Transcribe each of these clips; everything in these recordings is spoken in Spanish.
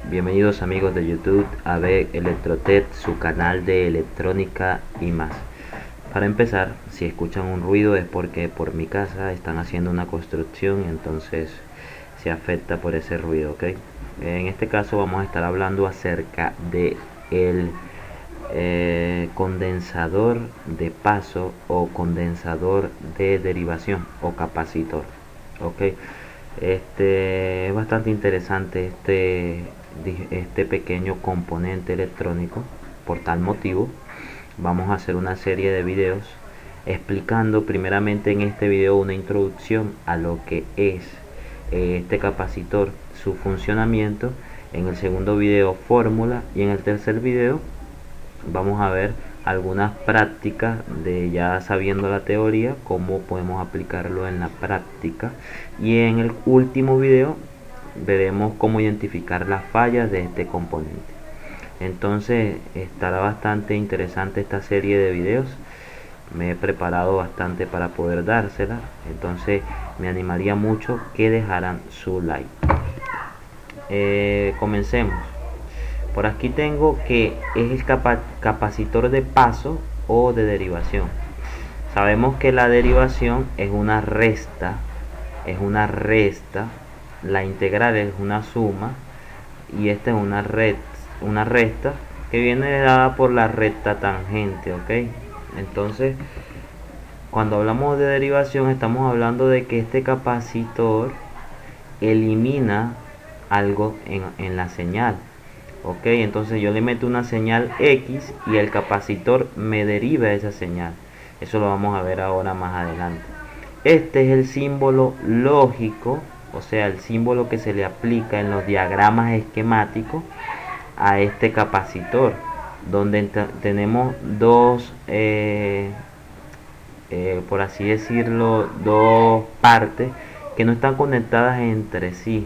Bienvenidos amigos de YouTube a ver Electrotech, su canal de electrónica y más. Para empezar, si escuchan un ruido es porque por mi casa están haciendo una construcción y entonces se afecta por ese ruido, ¿ok? En este caso vamos a estar hablando acerca de el condensador de paso o condensador de derivación o capacitor, ¿ok? Es bastante interesante este pequeño componente electrónico. Por tal motivo vamos a hacer una serie de videos explicando primeramente en este video una introducción a lo que es este capacitor, su funcionamiento. En el segundo video fórmula y en el tercer video vamos a ver algunas prácticas de ya sabiendo la teoría, cómo podemos aplicarlo en la práctica, y en el último video veremos cómo identificar las fallas de este componente. Entonces estará bastante interesante esta serie de videos. Me he preparado bastante para poder dársela, entonces me animaría mucho que dejaran su like. Comencemos. Por aquí tengo que es el capacitor de paso o de derivación. Sabemos que la derivación es una resta, la integral es una suma y esta es una resta que viene dada por la recta tangente, ¿ok? Entonces, cuando hablamos de derivación estamos hablando de que este capacitor elimina algo en la señal. Ok, entonces yo le meto una señal X y el capacitor me deriva esa señal. Eso lo vamos a ver ahora más adelante. Este es el símbolo lógico, o sea, el símbolo que se le aplica en los diagramas esquemáticos a este capacitor, donde tenemos dos, por así decirlo, dos partes que no están conectadas entre sí.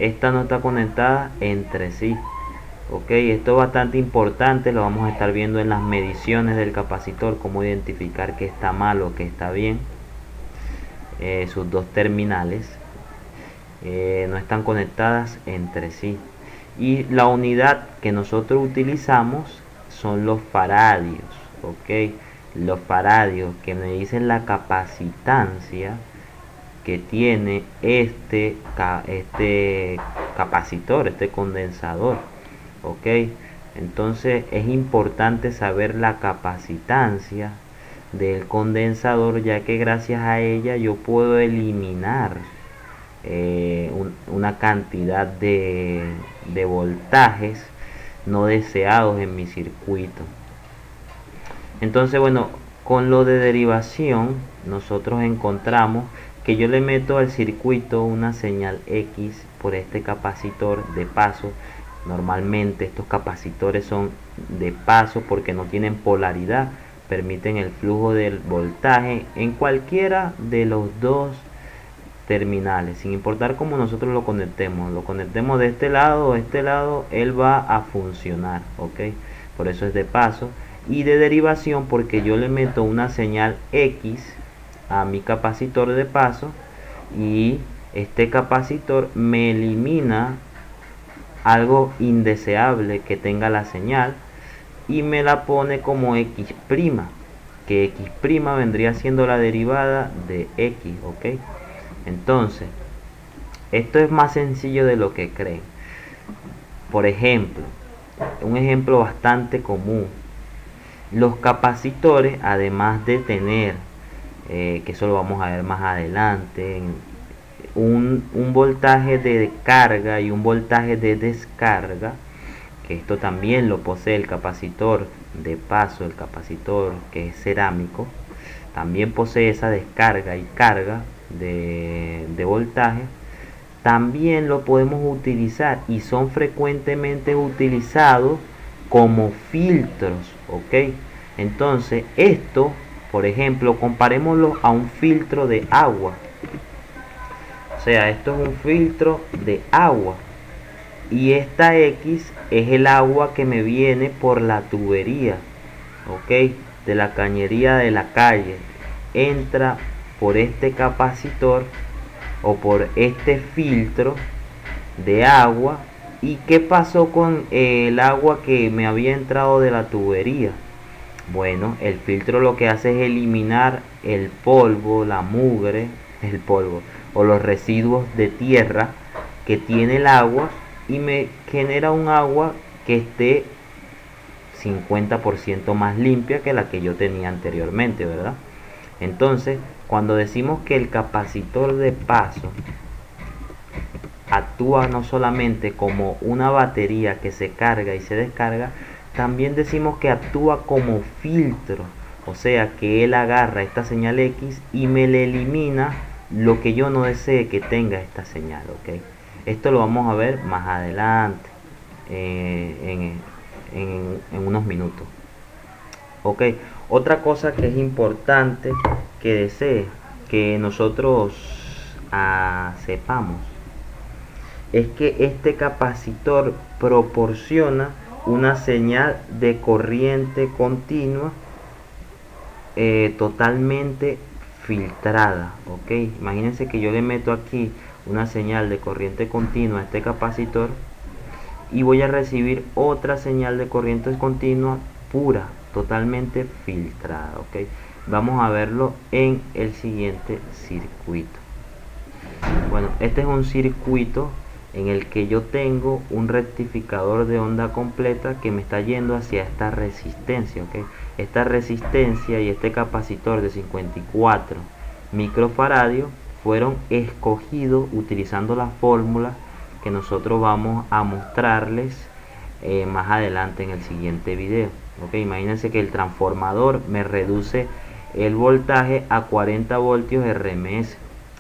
Esta no está conectada entre sí. Ok, esto es bastante importante, lo vamos a estar viendo en las mediciones del capacitor, cómo identificar que está mal o que está bien. Sus dos terminales no están conectadas entre sí. Y la unidad que nosotros utilizamos son los faradios. Ok, los faradios que me dicen la capacitancia que tiene este capacitor, este condensador. Ok, entonces es importante saber la capacitancia del condensador, ya que gracias a ella yo puedo eliminar una cantidad de voltajes no deseados en mi circuito. Entonces, bueno, con lo de derivación nosotros encontramos que yo le meto al circuito una señal X por este capacitor de paso. Normalmente estos capacitores son de paso porque no tienen polaridad, permiten el flujo del voltaje en cualquiera de los dos terminales, sin importar cómo nosotros lo conectemos de este lado o este lado, él va a funcionar. Ok, por eso es de paso. Y de derivación porque yo le meto una señal X a mi capacitor de paso y este capacitor me elimina algo indeseable que tenga la señal y me la pone como X', que X' vendría siendo la derivada de X. Ok, entonces esto es más sencillo de lo que creen. Por ejemplo, un ejemplo bastante común: los capacitores, además de tener que eso lo vamos a ver más adelante, un voltaje de carga y un voltaje de descarga, que esto también lo posee el capacitor de paso, el capacitor que es cerámico, también posee esa descarga y carga de voltaje. También lo podemos utilizar y son frecuentemente utilizados como filtros. Ok, entonces esto, por ejemplo, comparémoslo a un filtro de agua. O sea, esto es un filtro de agua y esta X es el agua que me viene por la tubería, ok, de la cañería de la calle, entra por este capacitor o por este filtro de agua ¿Y qué pasó con el agua que me había entrado de la tubería? Bueno, el filtro lo que hace es eliminar el polvo, la mugre, el polvo o los residuos de tierra que tiene el agua y me genera un agua que esté 50% más limpia que la que yo tenía anteriormente, ¿verdad? Entonces, cuando decimos que el capacitor de paso actúa no solamente como una batería que se carga y se descarga, también decimos que actúa como filtro, o sea que él agarra esta señal X y me le elimina lo que yo no desee que tenga esta señal, ¿ok? Esto lo vamos a ver más adelante, en unos minutos. Ok, otra cosa que es importante que desee que nosotros sepamos es que este capacitor proporciona una señal de corriente continua totalmente filtrada. Ok, imagínense que yo le meto aquí una señal de corriente continua a este capacitor y voy a recibir otra señal de corriente continua pura, totalmente filtrada. Ok, vamos a verlo en el siguiente circuito. Bueno, este es un circuito en el que yo tengo un rectificador de onda completa que me está yendo hacia esta resistencia, ¿ok? Esta resistencia y este capacitor de 54 microfaradios fueron escogidos utilizando la fórmula que nosotros vamos a mostrarles más adelante en el siguiente video. ¿Ok? Imagínense que el transformador me reduce el voltaje a 40 voltios RMS.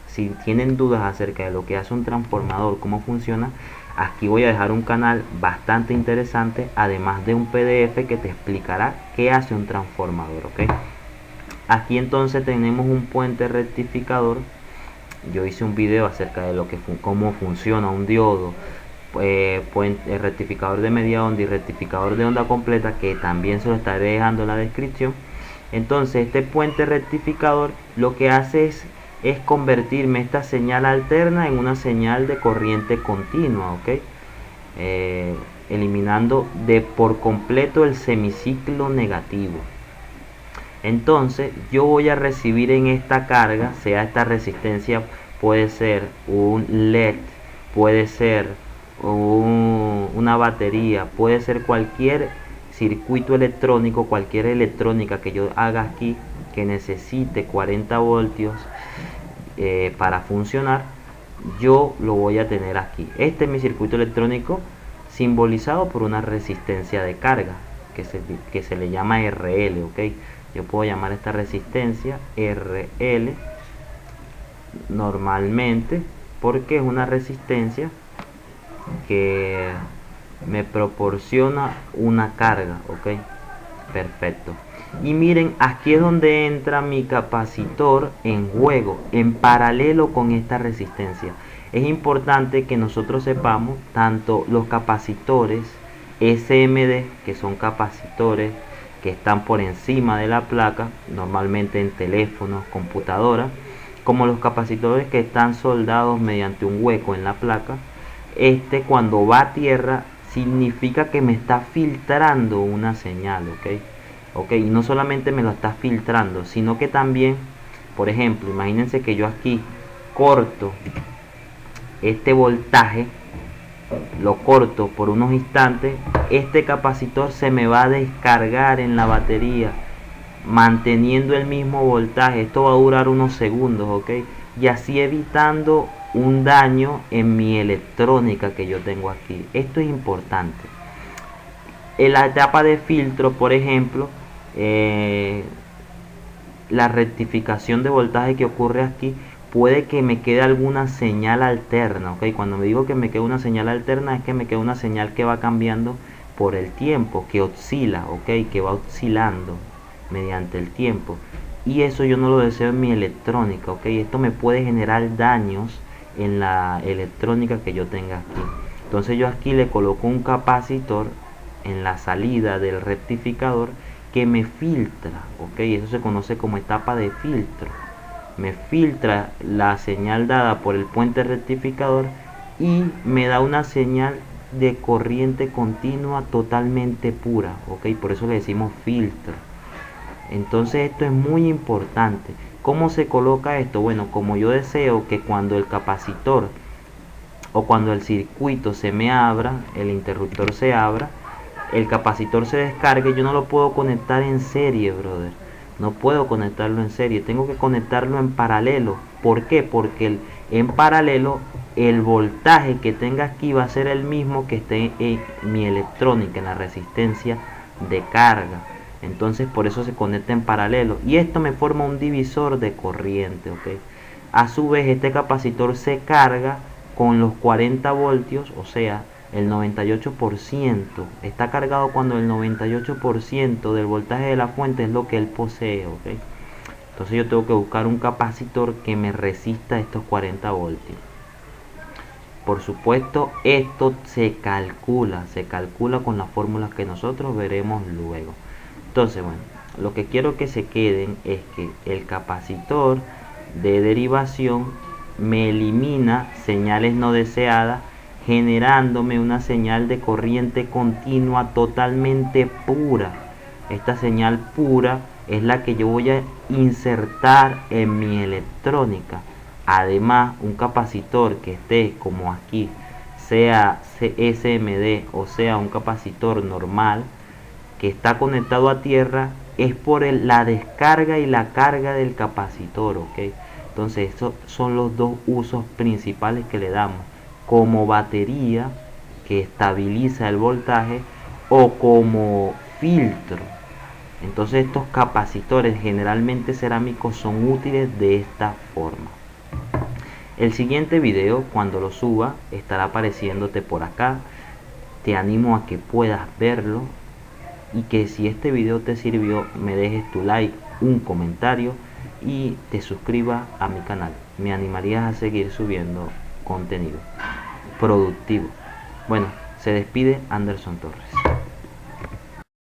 Si tienen dudas acerca de lo que hace un transformador, cómo funciona, aquí voy a dejar un canal bastante interesante, además de un PDF que te explicará qué hace un transformador. ¿Ok? Aquí entonces tenemos un puente rectificador. Yo hice un video acerca de cómo funciona un diodo, rectificador de media onda y rectificador de onda completa, que también se lo estaré dejando en la descripción. Entonces este puente rectificador lo que hace es convertirme esta señal alterna en una señal de corriente continua, ¿ok? Eliminando por completo el semiciclo negativo. Entonces yo voy a recibir en esta carga, sea esta resistencia, puede ser un LED, puede ser una batería, puede ser cualquier circuito electrónico, cualquier electrónica que yo haga aquí que necesite 40 voltios para funcionar, yo lo voy a tener aquí. Este es mi circuito electrónico simbolizado por una resistencia de carga que se le llama RL, ¿ok? Yo puedo llamar esta resistencia RL normalmente porque es una resistencia que me proporciona una carga. Ok, perfecto. Y miren, aquí es donde entra mi capacitor en juego, en paralelo con esta resistencia. Es importante que nosotros sepamos tanto los capacitores SMD, que son capacitores que están por encima de la placa, normalmente en teléfonos, computadoras, como los capacitores que están soldados mediante un hueco en la placa. Cuando va a tierra significa que me está filtrando una señal, ok, y no solamente me lo está filtrando, sino que también, por ejemplo, imagínense que yo aquí corto este voltaje, lo corto por unos instantes, este capacitor se me va a descargar en la batería manteniendo el mismo voltaje. Esto va a durar unos segundos, ok, y así evitando un daño en mi electrónica que yo tengo aquí. Esto es importante. En la etapa de filtro, por ejemplo, la rectificación de voltaje que ocurre aquí, puede que me quede alguna señal alterna, ¿ok? Cuando me digo que me queda una señal alterna, es que me queda una señal que va cambiando por el tiempo, que oscila, ¿ok? Que va oscilando mediante el tiempo. Y eso yo no lo deseo en mi electrónica, ¿ok? Esto me puede generar daños en la electrónica que yo tenga aquí. Entonces yo aquí le coloco un capacitor en la salida del rectificador que me filtra, ¿ok? Eso se conoce como etapa de filtro. Me filtra la señal dada por el puente rectificador y me da una señal de corriente continua totalmente pura, ¿ok? Por eso le decimos filtro. Entonces esto es muy importante. ¿Cómo se coloca esto? Bueno, como yo deseo que cuando el capacitor o cuando el circuito se me abra, el interruptor se abra, el capacitor se descargue, yo no lo puedo conectar en serie, brother. No puedo conectarlo en serie, tengo que conectarlo en paralelo. ¿Por qué? Porque en paralelo el voltaje que tenga aquí va a ser el mismo que esté en mi electrónica, en la resistencia de carga. Entonces por eso se conecta en paralelo y esto me forma un divisor de corriente, ¿ok? A su vez este capacitor se carga con los 40 voltios, o sea, el 98%. Está cargado cuando el 98% del voltaje de la fuente es lo que él posee, ¿ok? Entonces yo tengo que buscar un capacitor que me resista estos 40 voltios. Por supuesto, esto se calcula con las fórmulas que nosotros veremos luego. Entonces, bueno, lo que quiero que se queden es que el capacitor de derivación me elimina señales no deseadas, generándome una señal de corriente continua totalmente pura. Esta señal pura es la que yo voy a insertar en mi electrónica. Además, un capacitor que esté como aquí, sea SMD o sea un capacitor normal, que está conectado a tierra, es por la descarga y la carga del capacitor, ¿ok? Entonces estos son los dos usos principales que le damos, como batería que estabiliza el voltaje o como filtro. Entonces estos capacitores generalmente cerámicos son útiles de esta forma. El siguiente video, cuando lo suba, estará apareciéndote por acá. Te animo a que puedas verlo y que si este video te sirvió me dejes tu like, un comentario y te suscribas a mi canal. Me animarías a seguir subiendo contenido productivo. Bueno, se despide Anderson Torres.